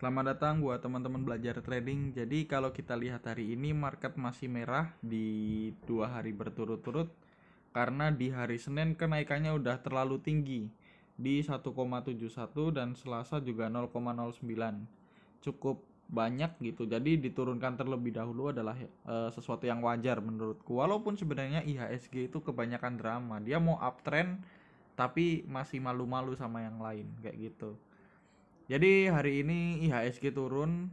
Selamat datang buat teman-teman belajar trading. Jadi kalau kita lihat hari ini market masih merah di 2 hari berturut-turut karena di hari Senin kenaikannya udah terlalu tinggi di 1,71 dan Selasa juga 0,09. Cukup banyak gitu. Jadi diturunkan terlebih dahulu adalah sesuatu yang wajar menurutku. Walaupun sebenarnya IHSG itu kebanyakan drama. Dia mau uptrend tapi masih malu-malu sama yang lain kayak gitu. Jadi hari ini IHSG turun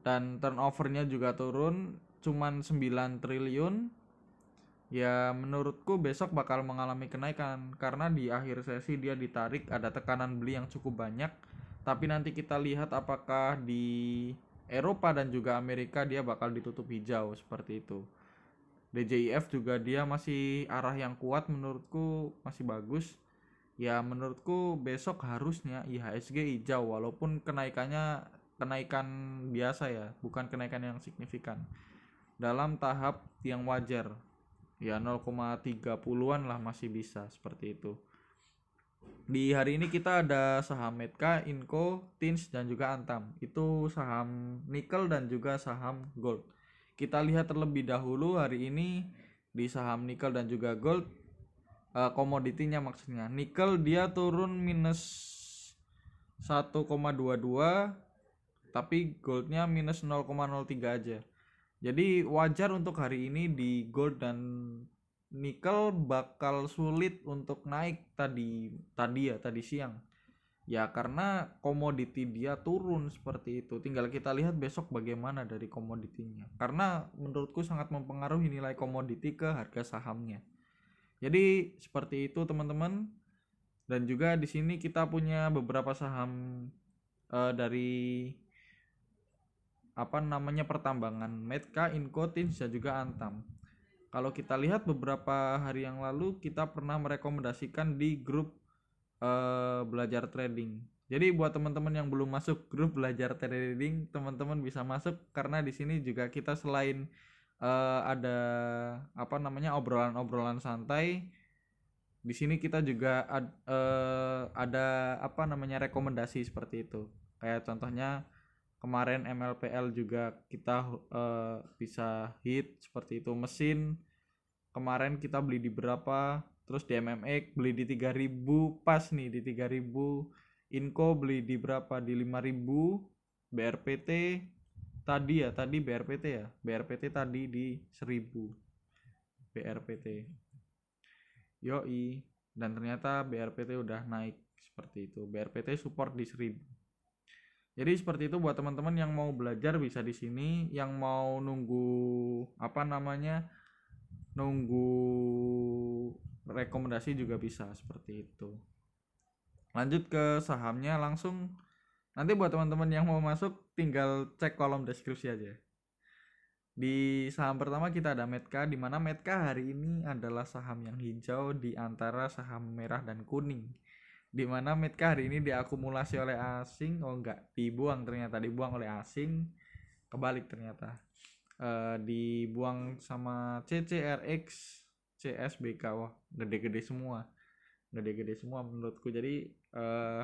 dan turnovernya juga turun cuman 9 triliun. Ya menurutku besok bakal mengalami kenaikan karena di akhir sesi dia ditarik, ada tekanan beli yang cukup banyak. Tapi nanti kita lihat apakah di Eropa dan juga Amerika dia bakal ditutup hijau seperti itu. DJIF juga dia masih arah yang kuat, menurutku masih bagus. Ya menurutku besok harusnya IHSG hijau walaupun kenaikannya kenaikan biasa ya, bukan kenaikan yang signifikan. Dalam tahap yang wajar. Ya 0,30-an lah masih bisa seperti itu. Di hari ini kita ada saham Medka, Inco, Tins dan juga Antam. Itu saham nikel dan juga saham gold. Kita lihat terlebih dahulu hari ini di saham nikel dan juga gold, komoditinya maksudnya. Nikel dia turun minus 1,22, tapi goldnya minus 0,03 aja. Jadi wajar untuk hari ini di gold dan nikel bakal sulit untuk naik tadi siang. Ya karena komoditi dia turun seperti itu. Tinggal kita lihat besok bagaimana dari komoditinya. Karena menurutku sangat mempengaruhi nilai komoditi ke harga sahamnya. Jadi seperti itu teman-teman. Dan juga di sini kita punya beberapa saham dari pertambangan, Medka, Inco, Tins dan juga Antam. Kalau kita lihat beberapa hari yang lalu kita pernah merekomendasikan di grup belajar trading. Jadi buat teman-teman yang belum masuk grup belajar trading, teman-teman bisa masuk karena di sini juga kita selain ada obrolan-obrolan santai, di sini kita juga ada rekomendasi seperti itu. Kayak contohnya kemarin MLPL juga kita bisa hit seperti itu. Mesin kemarin kita beli di berapa, terus di MMX beli di 3000, pas nih di 3000. Inco beli di berapa, di 5000. BRPT tadi BRPT tadi di 1000 BRPT. Yoi, dan ternyata BRPT udah naik seperti itu. BRPT support di 1000. Jadi seperti itu buat teman-teman yang mau belajar bisa di sini, yang mau nunggu rekomendasi juga bisa seperti itu. Lanjut ke sahamnya langsung. Nanti buat teman-teman yang mau masuk tinggal cek kolom deskripsi aja. Di saham pertama kita ada Medka, di mana Medka hari ini adalah saham yang hijau di antara saham merah dan kuning. Di mana Medka hari ini diakumulasi oleh asing, dibuang oleh asing, kebalik ternyata. Dibuang sama CCRX, CSBK, wah gede-gede semua menurutku. Jadi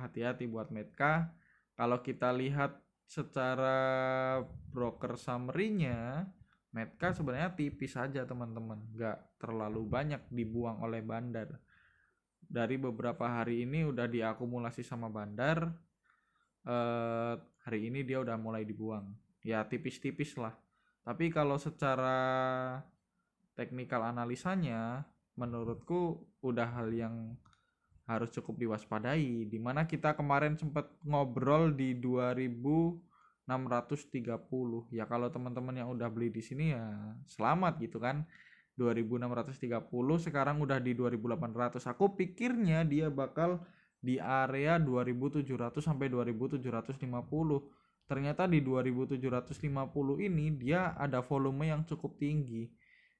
hati-hati buat Medka. Kalau kita lihat secara broker summary-nya, Medka sebenarnya tipis saja teman-teman, nggak terlalu banyak dibuang oleh Bandar. Dari beberapa hari ini udah diakumulasi sama Bandar, hari ini dia udah mulai dibuang. Ya tipis-tipis lah. Tapi kalau secara teknikal analisanya, menurutku udah hal yang harus cukup diwaspadai, dimana kita kemarin sempat ngobrol di 2630. Ya kalau teman-teman yang udah beli di sini ya selamat gitu kan. 2630 sekarang udah di 2800. Aku pikirnya dia bakal di area 2700 sampai 2750. Ternyata di 2750 ini dia ada volume yang cukup tinggi.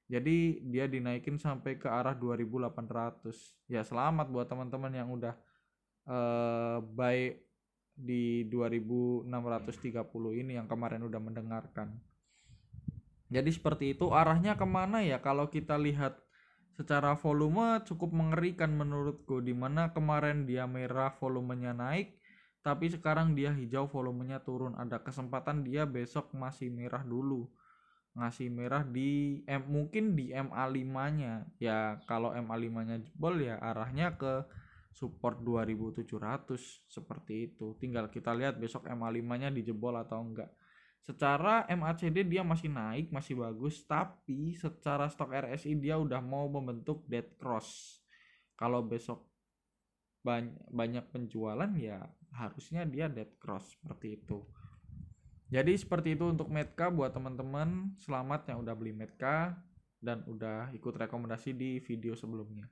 Jadi dia dinaikin sampai ke arah 2800. Ya selamat buat teman-teman yang udah buy di 2630 ini yang kemarin udah mendengarkan. Jadi seperti itu. Arahnya kemana ya? Kalau kita lihat secara volume cukup mengerikan menurutku, dimana kemarin dia merah volumenya naik, tapi sekarang dia hijau, volumenya turun. Ada kesempatan dia besok masih merah dulu, ngasih merah di mungkin di MA5 nya ya. Kalau MA5 nya jebol ya arahnya ke support 2700 seperti itu. Tinggal kita lihat besok MA5 nya dijebol atau enggak. Secara MACD dia masih naik, masih bagus, tapi secara stok RSI dia udah mau membentuk dead cross. Kalau besok banyak penjualan ya harusnya dia dead cross seperti itu. Jadi seperti itu untuk Medka buat teman-teman. Selamat yang udah beli Medka dan udah ikut rekomendasi di video sebelumnya.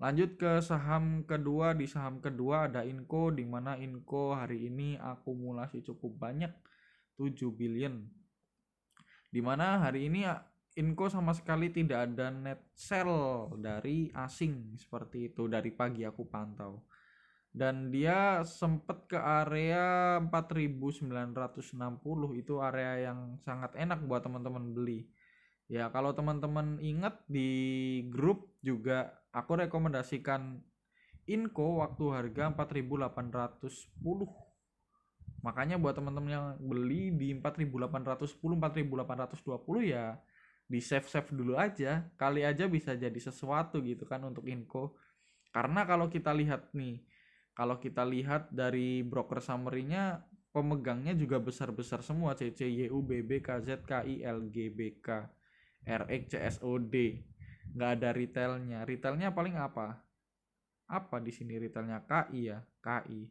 Lanjut ke saham kedua. Di saham kedua ada Inco, di mana Inco hari ini akumulasi cukup banyak, 7 billion. Di mana hari ini Inco sama sekali tidak ada net sell dari asing seperti itu dari pagi aku pantau. Dan dia sempat ke area 4960, itu area yang sangat enak buat teman-teman beli. Ya, kalau teman-teman ingat di grup juga aku rekomendasikan Inco waktu harga 4810. Makanya buat teman-teman yang beli di 4810, 4820 ya di save dulu aja. Kali aja bisa jadi sesuatu gitu kan untuk Inco. Karena kalau kita lihat nih, kalau kita lihat dari broker summary-nya, pemegangnya juga besar-besar semua, CCYU, BB, KZ, KI, LG, BK, RX, CSOD. Nggak ada retailnya. Retailnya paling apa? Apa di sini retailnya? KI ya, KI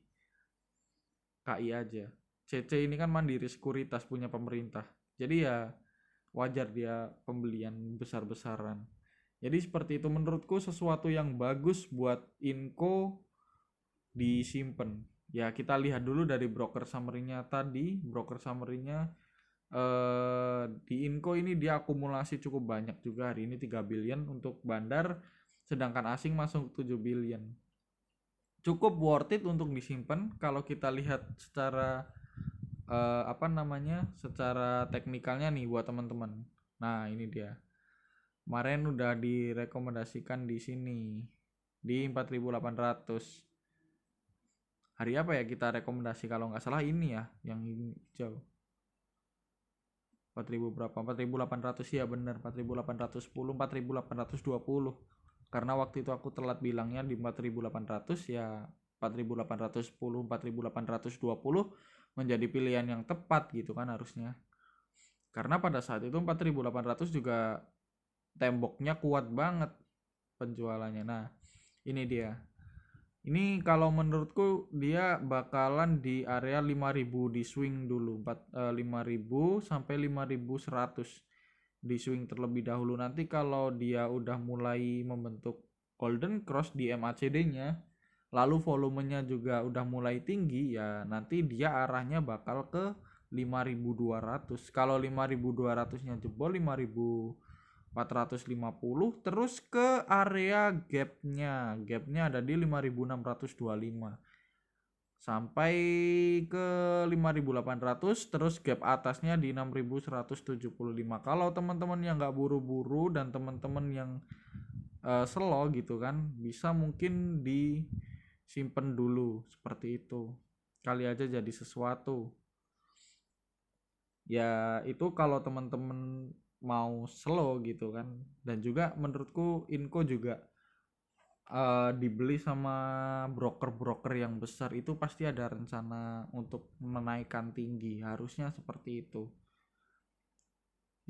aja. CC ini kan Mandiri Sekuritas, punya pemerintah. Jadi ya wajar dia pembelian besar-besaran. Jadi seperti itu, menurutku sesuatu yang bagus buat Inco disimpan. Ya kita lihat dulu dari broker summary-nya tadi. Broker summary-nya di Inco ini dia akumulasi cukup banyak juga hari ini, 3 billion untuk bandar, sedangkan asing masuk 7 billion. Cukup worth it untuk disimpan kalau kita lihat secara secara teknikalnya nih buat teman-teman. Nah, ini dia. Kemarin udah direkomendasikan di sini di 4800. Hari apa ya kita rekomendasi kalau nggak salah ini ya, yang hijau. 4000 berapa? 4800 ya bener, 4810, 4820. Karena waktu itu aku telat bilangnya di 4800 ya, 4810, 4820 menjadi pilihan yang tepat gitu kan harusnya. Karena pada saat itu 4800 juga temboknya kuat banget penjualannya. Nah, ini dia. Ini kalau menurutku dia bakalan di area 5000 di swing dulu, 5000 sampai 5100 di swing terlebih dahulu. Nanti kalau dia udah mulai membentuk golden cross di MACD-nya, lalu volumenya juga udah mulai tinggi ya, nanti dia arahnya bakal ke 5200. Kalau 5200-nya jebol 5450, terus ke area gapnya ada di 5625 sampai ke 5800, terus gap atasnya di 6175. Kalau teman-teman yang nggak buru-buru dan teman-teman yang slow gitu kan, bisa mungkin disimpan dulu seperti itu, kali aja jadi sesuatu ya. Itu kalau teman-teman mau slow gitu kan. Dan juga menurutku Inco juga dibeli sama broker-broker yang besar itu pasti ada rencana untuk menaikkan tinggi, harusnya seperti itu.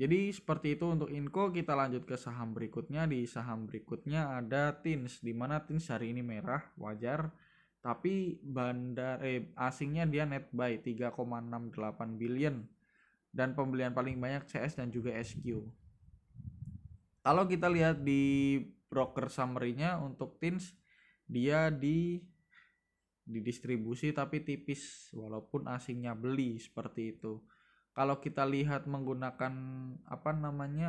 Jadi seperti itu untuk Inco. Kita lanjut ke saham berikutnya. Di saham berikutnya ada Tins, dimana Tins hari ini merah, wajar, tapi asingnya dia net buy 3,68 billion dan pembelian paling banyak CS dan juga SQ. Kalau kita lihat di broker summary-nya untuk Tins, dia didistribusi tapi tipis walaupun asingnya beli seperti itu. Kalau kita lihat menggunakan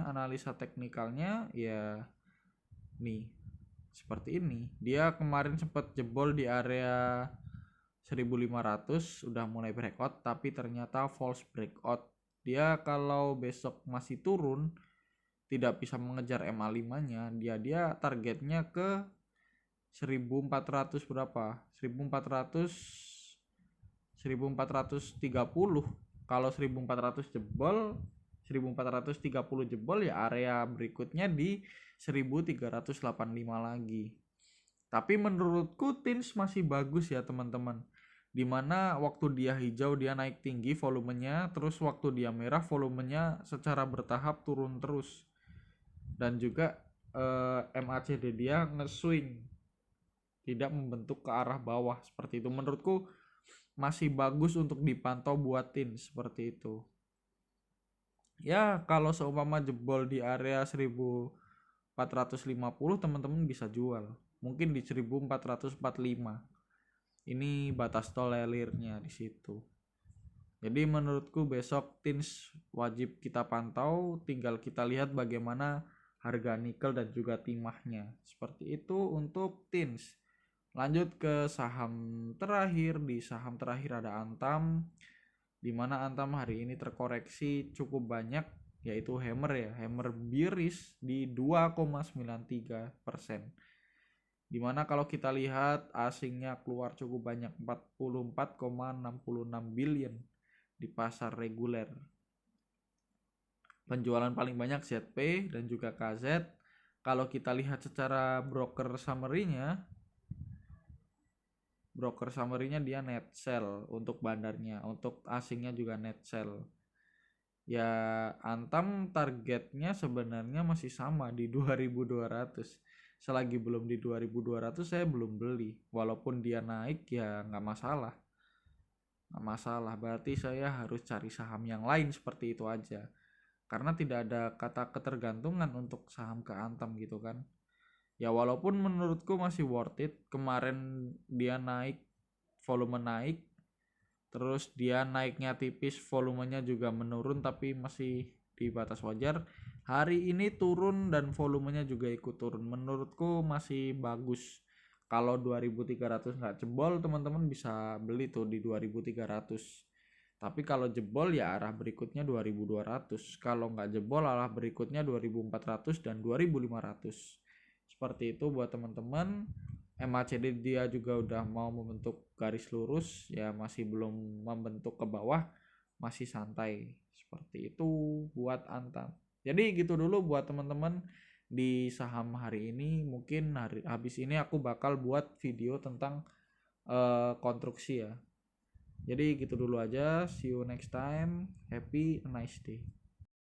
analisa teknikalnya ya nih seperti ini. Dia kemarin sempat jebol di area 1500, udah mulai breakout tapi ternyata false breakout. Dia kalau besok masih turun tidak bisa mengejar MA5-nya, dia targetnya ke 1400 berapa? 1400 1430. Kalau 1400 jebol, 1430 jebol ya area berikutnya di 1385 lagi. Tapi menurutku Tins masih bagus ya teman-teman. Dimana waktu dia hijau dia naik tinggi volumenya, terus waktu dia merah volumenya secara bertahap turun terus. Dan juga MACD dia nge-swing, tidak membentuk ke arah bawah seperti itu. Menurutku masih bagus untuk dipantau buat Tins seperti itu. Ya kalau seumpama jebol di area 1450 teman-teman bisa jual. Mungkin di 1445. Ini batas tolerirnya di situ. Jadi menurutku besok Tins wajib kita pantau, tinggal kita lihat bagaimana harga nikel dan juga timahnya. Seperti itu untuk Tins. Lanjut ke saham terakhir. Di saham terakhir ada Antam, di mana Antam hari ini terkoreksi cukup banyak, yaitu Hammer ya. Hammer bearish di 2,93%. Dimana kalau kita lihat asingnya keluar cukup banyak, 44,66 billion di pasar reguler. Penjualan paling banyak ZP dan juga KZ. Kalau kita lihat secara broker summary-nya dia net sell untuk bandarnya, untuk asingnya juga net sell. Ya Antam targetnya sebenarnya masih sama di 2200. Selagi belum di 2200 saya belum beli. Walaupun dia naik ya nggak masalah. Berarti saya harus cari saham yang lain seperti itu aja. Karena tidak ada kata ketergantungan untuk saham ke Antam gitu kan. Ya walaupun menurutku masih worth it. Kemarin dia naik, volume naik. Terus dia naiknya tipis, volumenya juga menurun tapi masih di batas wajar. Hari ini turun dan volumenya juga ikut turun. Menurutku masih bagus. Kalau 2300 nggak jebol, teman-teman bisa beli tuh di 2300. Tapi kalau jebol ya arah berikutnya 2200. Kalau nggak jebol arah berikutnya 2400 dan 2500. Seperti itu buat teman-teman. MACD dia juga udah mau membentuk garis lurus, ya masih belum membentuk ke bawah, masih santai. Seperti itu buat Antam. Jadi gitu dulu buat teman-teman di saham hari ini. Mungkin habis ini aku bakal buat video tentang konstruksi ya. Jadi gitu dulu aja. See you next time. Happy nice day.